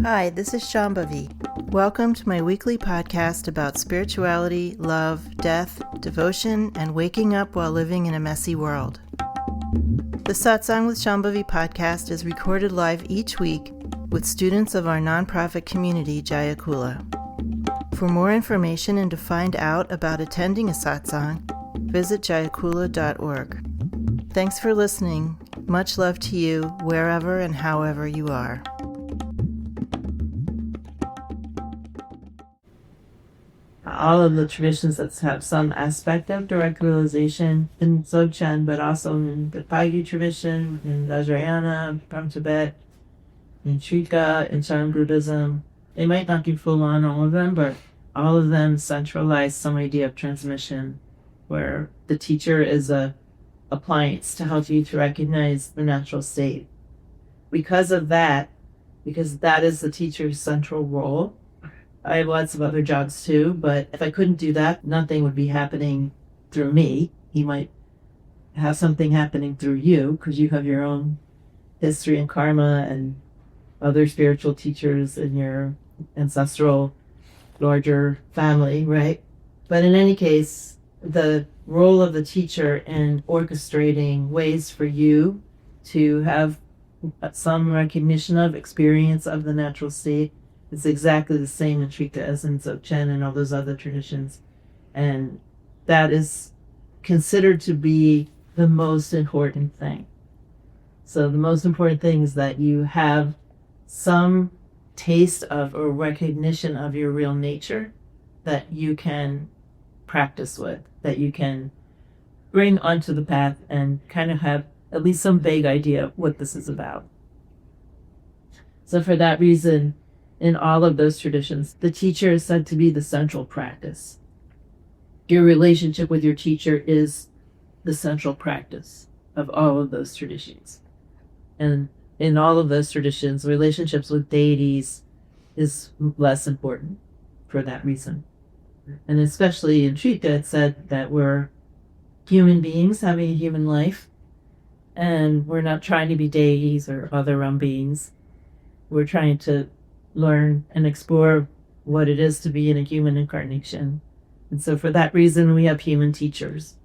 Hi, this is Shambhavi. Welcome to my weekly podcast about spirituality, love, death, devotion, and waking up while living in a messy world. The Satsang with Shambhavi podcast is recorded live each week with students of our nonprofit community, Jayakula. For more information and to find out about attending a satsang, visit jayakula.org. Thanks for listening. Much love to you, wherever and however you are. All of the traditions that have some aspect of direct realization in Dzogchen, but also in the Pagi tradition, in Vajrayana from Tibet, in Trika, in Chan Buddhism. They might not be full on all of them, but all of them centralize some idea of transmission, where the teacher is a appliance to help you to recognize the natural state. Because that is the teacher's central role. I have lots of other jobs too, but if I couldn't do that, nothing would be happening through me. He might have something happening through you because you have your own history and karma and other spiritual teachers in your ancestral larger family, right? But in any case, the role of the teacher in orchestrating ways for you to have some recognition of experience of the natural state is exactly the same in Trika as in Dzogchen and all those other traditions. And that is considered to be the most important thing. So the most important thing is that you have some taste of or recognition of your real nature that you can practice with, that you can bring onto the path and kind of have at least some vague idea of what this is about. So for that reason, in all of those traditions, the teacher is said to be the central practice. Your relationship with your teacher is the central practice of all of those traditions. And in all of those traditions, relationships with deities is less important for that reason. And especially in Trika, it's said that we're human beings having a human life, and we're not trying to be deities or other realm beings. We're trying to learn and explore what it is to be in a human incarnation. And so for that reason, we have human teachers,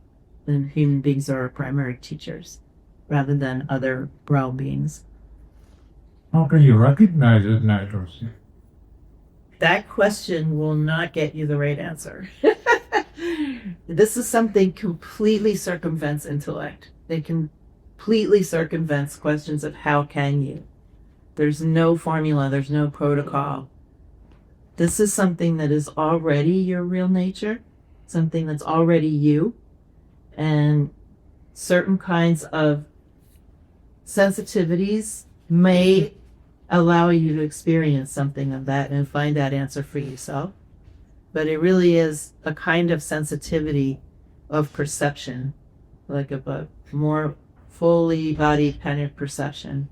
and human beings are our primary teachers rather than other realm beings. How can you recognize it naturally? That question will not get you the right answer. This is something completely circumvents intellect. It completely circumvents questions of how can you. There's no formula, there's no protocol. This is something that is already your real nature, something that's already you, and certain kinds of sensitivities may allow you to experience something of that and find that answer for yourself. But it really is a kind of sensitivity of perception, like a more fully bodied kind of perception,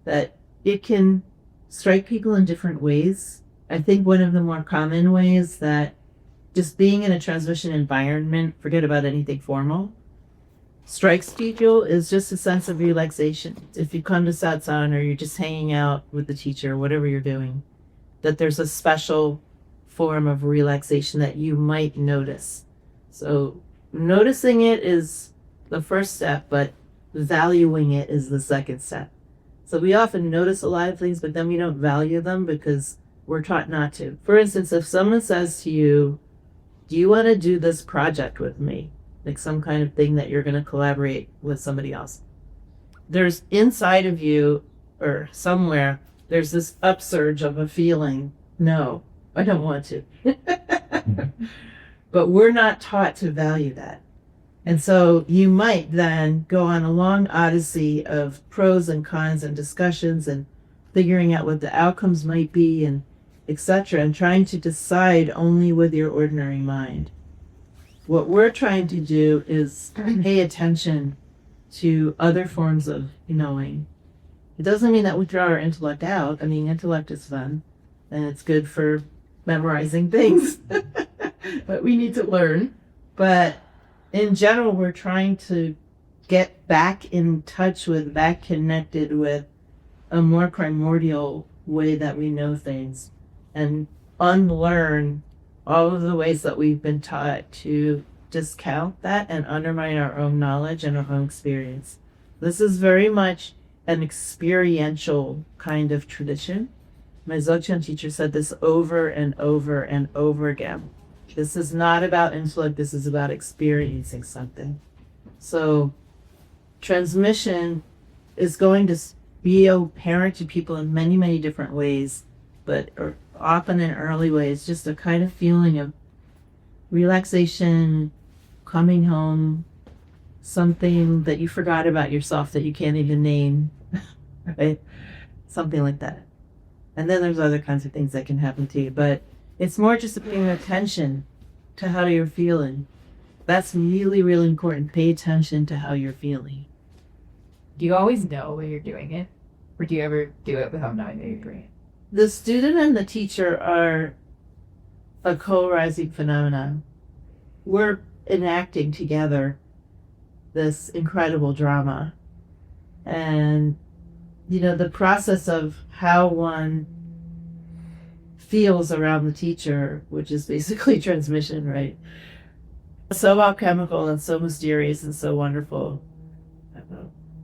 that it can strike people in different ways. I think one of the more common ways that just being in a transmission environment, forget about anything formal, strikes people is just a sense of relaxation. If you come to satsang or you're just hanging out with the teacher, whatever you're doing, that there's a special form of relaxation that you might notice. So noticing it is the first step, but valuing it is the second step. So we often notice a lot of things, but then we don't value them because we're taught not to. For instance, if someone says to you, do you want to do this project with me? Like some kind of thing that you're going to collaborate with somebody else. There's inside of you or somewhere, there's this upsurge of a feeling, no, I don't want to. But we're not taught to value that. And so you might then go on a long odyssey of pros and cons and discussions and figuring out what the outcomes might be and etc. and trying to decide only with your ordinary mind. What we're trying to do is pay attention to other forms of knowing. It doesn't mean that we throw our intellect out. I mean, intellect is fun and it's good for memorizing things, but we need to learn. But in general, we're trying to get back in touch with, back connected with a more primordial way that we know things and unlearn all of the ways that we've been taught to discount that and undermine our own knowledge and our own experience. This is very much an experiential kind of tradition. My Dzogchen teacher said this over and over and over again. This is not about intellect, this is about experiencing something. So transmission is going to be apparent to people in many, many different ways, but often in early ways, just a kind of feeling of relaxation, coming home, something that you forgot about yourself that you can't even name, right? Something like that. And then there's other kinds of things that can happen to you, but it's more just paying attention to how you're feeling. That's really, really important. Pay attention to how you're feeling. Do you always know when you're doing it? Or do you ever do it without knowing that you're doing it? The student and the teacher are a co-arising phenomenon. We're enacting together this incredible drama. And, the process of how one feels around the teacher, which is basically transmission, right? So alchemical and so mysterious and so wonderful.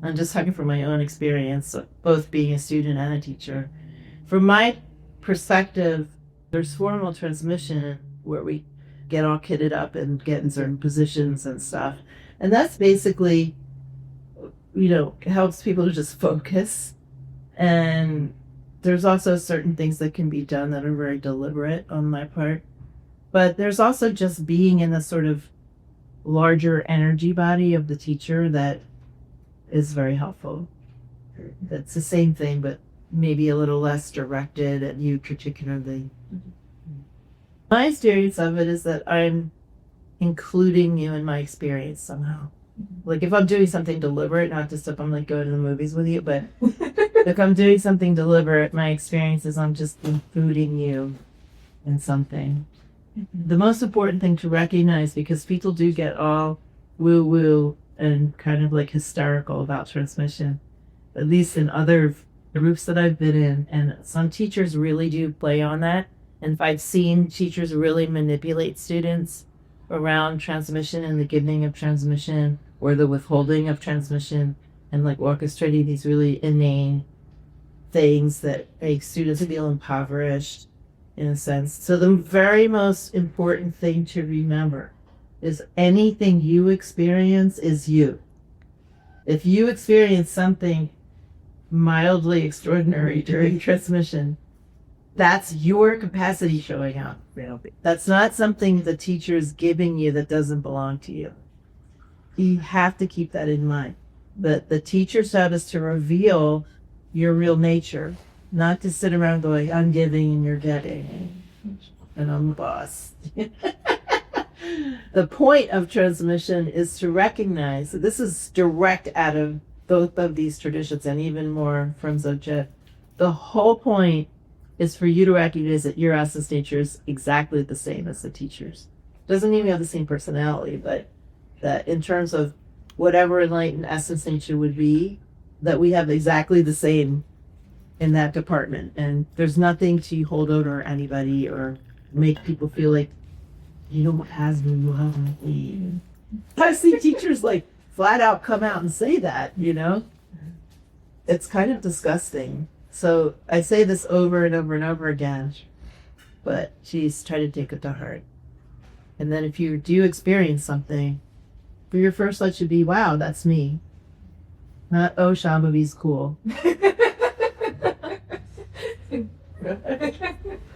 I'm just talking from my own experience, both being a student and a teacher. From my perspective, there's formal transmission where we get all kitted up and get in certain positions and stuff. And that's basically, helps people to just focus. And there's also certain things that can be done that are very deliberate on my part. But there's also just being in the sort of larger energy body of the teacher that is very helpful. It's the same thing, but maybe a little less directed at you particularly. My experience of it is that I'm including you in my experience somehow. Like if I'm doing something deliberate, not just if I'm like going to the movies with you, but if I'm doing something deliberate, my experience is I'm just including you in something. The most important thing to recognize, because people do get all woo-woo and kind of like hysterical about transmission, at least in other groups that I've been in, and some teachers really do play on that. And if I've seen teachers really manipulate students around transmission and the giving of transmission or the withholding of transmission and like orchestrating these really inane things that make students feel impoverished in a sense. So the very most important thing to remember is anything you experience is you. If you experience something mildly extraordinary during transmission, that's your capacity showing up. That's not something the teacher is giving you that doesn't belong to you. You have to keep that in mind. That the teacher's job is to reveal your real nature, not to sit around going, I'm giving and you're getting, and I'm the boss. The point of transmission is to recognize that this is direct out of both of these traditions and even more from Dzogchen. The whole point is for you to recognize that your essence nature is exactly the same as the teacher's. Doesn't even have the same personality, but that in terms of whatever enlightened essence nature would be, that we have exactly the same in that department. And there's nothing to hold over anybody or make people feel like you don't have me. I see teachers like flat out come out and say that, It's kind of disgusting. So I say this over and over and over again, but geez, try to take it to heart. And then if you do experience something, for your first thought should be, wow, that's me. Not, oh, Shambhavi's cool.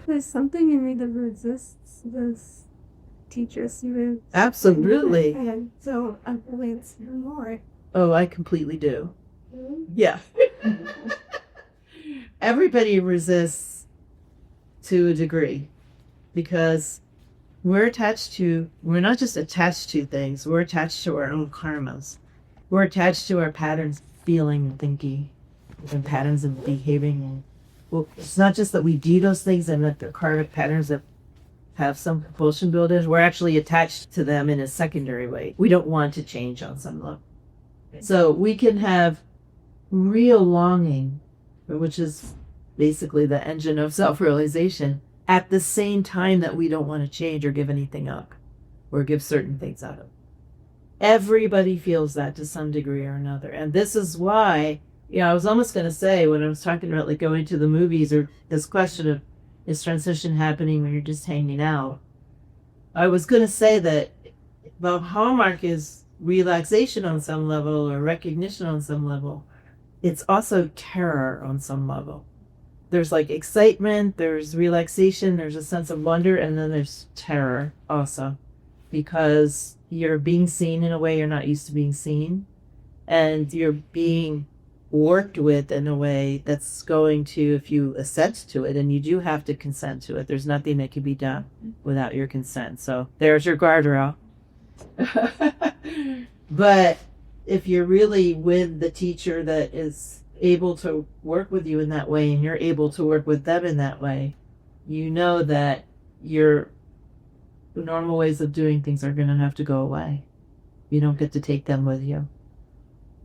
There's something in me that resists this teacher's even. Absolutely. And so I'm really more. Oh, I completely do. Yeah. Everybody resists to a degree because we're not just attached to things, we're attached to our own karmas. We're attached to our patterns of feeling and thinking and patterns of behaving. Well, it's not just that we do those things and that they're karmic patterns that have some compulsion built in. We're actually attached to them in a secondary way. We don't want to change on some level. So we can have real longing, which is basically the engine of self-realization, at the same time that we don't want to change or give anything up or give certain things up. Everybody feels that to some degree or another. And this is why, I was almost going to say when I was talking about like going to the movies or this question of is transition happening when you're just hanging out, I was going to say that the hallmark is relaxation on some level or recognition on some level. It's also terror on some level. There's like excitement, there's relaxation, there's a sense of wonder, and then there's terror also, because you're being seen in a way you're not used to being seen, and you're being worked with in a way that's going to, if you assent to it, and you do have to consent to it, there's nothing that can be done without your consent. So there's your guardrail. But if you're really with the teacher that is able to work with you in that way, and you're able to work with them in that way, you know that your normal ways of doing things are going to have to go away. You don't get to take them with you.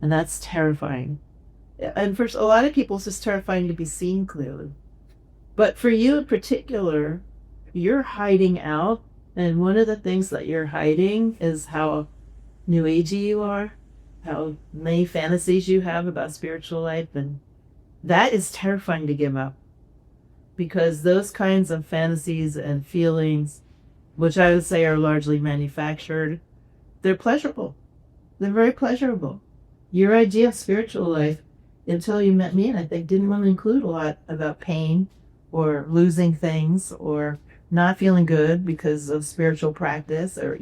And that's terrifying. And for a lot of people, it's just terrifying to be seen clearly. But for you in particular, you're hiding out. And one of the things that you're hiding is how new agey you are, how many fantasies you have about spiritual life. And that is terrifying to give up. Because those kinds of fantasies and feelings, which I would say are largely manufactured, they're pleasurable. They're very pleasurable. Your idea of spiritual life, until you met me, and I think didn't want to include a lot about pain or losing things or not feeling good because of spiritual practice, or,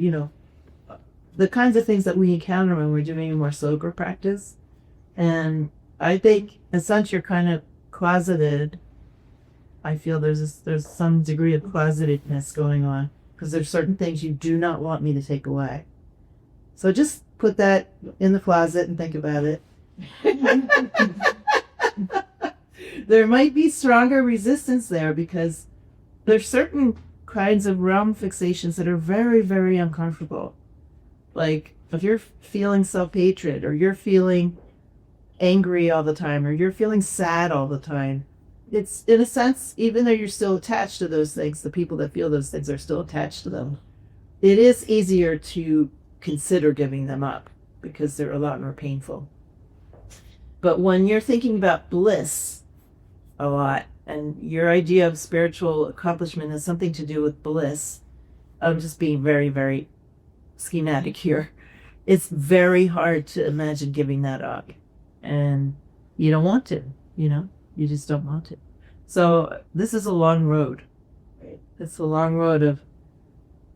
the kinds of things that we encounter when we're doing a more sober practice. And I think, since you're kind of closeted, I feel there's some degree of closetedness going on, because there's certain things you do not want me to take away. So just put that in the closet and think about it. There might be stronger resistance there, because there's certain kinds of realm fixations that are very, very uncomfortable. Like if you're feeling self-hatred, or you're feeling angry all the time, or you're feeling sad all the time, it's, in a sense, even though you're still attached to those things, the people that feel those things are still attached to them. It is easier to consider giving them up because they're a lot more painful. But when you're thinking about bliss a lot, and your idea of spiritual accomplishment has something to do with bliss, I'm just being very, very schematic here. It's very hard to imagine giving that up. And you don't want to, you just don't want it. So this is a long road. Right? It's a long road of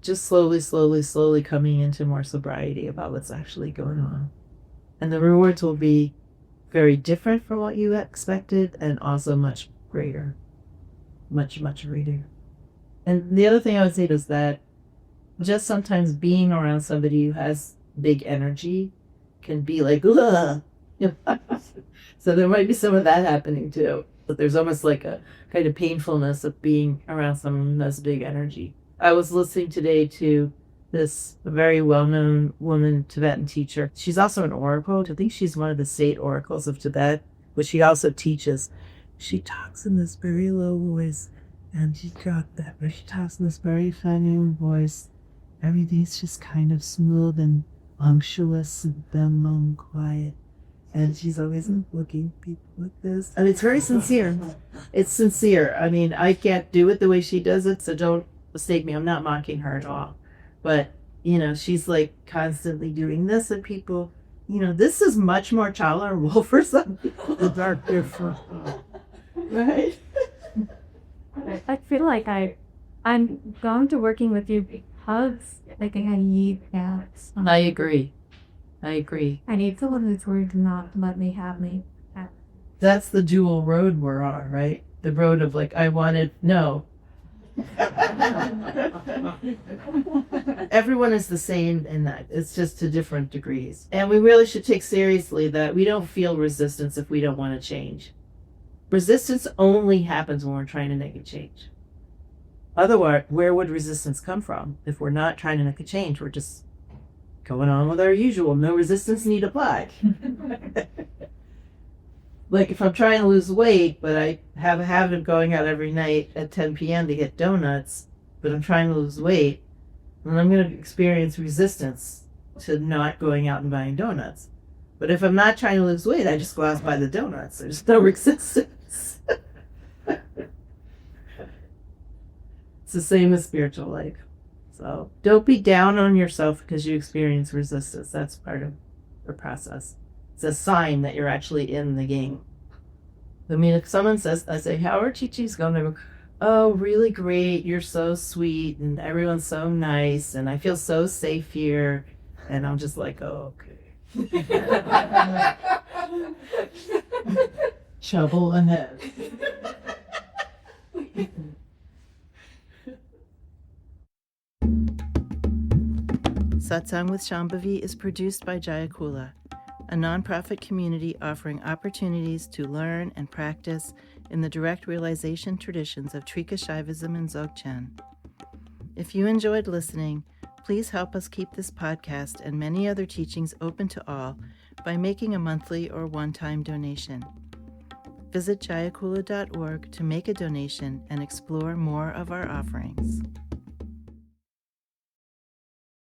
just slowly coming into more sobriety about what's actually going on. And the rewards will be very different from what you expected, and also much greater. Much greater. And the other thing I would say is that just sometimes being around somebody who has big energy can be like, ugh. So there might be some of that happening too. But there's almost like a kind of painfulness of being around someone who has big energy. I was listening today to this very well-known woman, Tibetan teacher. She's also an oracle. I think she's one of the state oracles of Tibet, which she also teaches. She talks in this very low voice, and she's got that, but she talks in this very feminine voice. Everything's just kind of smooth and unctuous and and quiet. And she's always looking at people like this. And it's very sincere. It's sincere. I mean, I can't do it the way she does it, so don't mistake me. I'm not mocking her at all. But, she's like constantly doing this, and people, this is much more tolerable for some people. It's are different. Right? I feel like I'm going to working with you because I think I need that. I agree. I need someone who's going to not let me have me. That's the dual road we're on, right? The road of like, I wanted, no. Everyone is the same in that. It's just to different degrees. And we really should take seriously that we don't feel resistance if we don't want to change. Resistance only happens when we're trying to make a change. Otherwise, where would resistance come from? If we're not trying to make a change, we're just going on with our usual. No resistance need apply. like if I'm trying to lose weight, but I have a habit of going out every night at 10 p.m. to get donuts, but I'm trying to lose weight, then I'm going to experience resistance to not going out and buying donuts. But if I'm not trying to lose weight, I just go out and buy the donuts. There's no resistance. It's the same with spiritual life. So don't be down on yourself because you experience resistance. That's part of the process. It's a sign that you're actually in the game. I mean, if someone says, I say, how are Chi-Chi's going? They go, oh, really great. You're so sweet and everyone's so nice and I feel so safe here. And I'm just like, oh, okay. Trouble ahead. Satsang with Shambhavi is produced by Jayakula, a nonprofit community offering opportunities to learn and practice in the direct realization traditions of Trika Shaivism and Dzogchen. If you enjoyed listening, please help us keep this podcast and many other teachings open to all by making a monthly or one-time donation. Visit jayakula.org to make a donation and explore more of our offerings.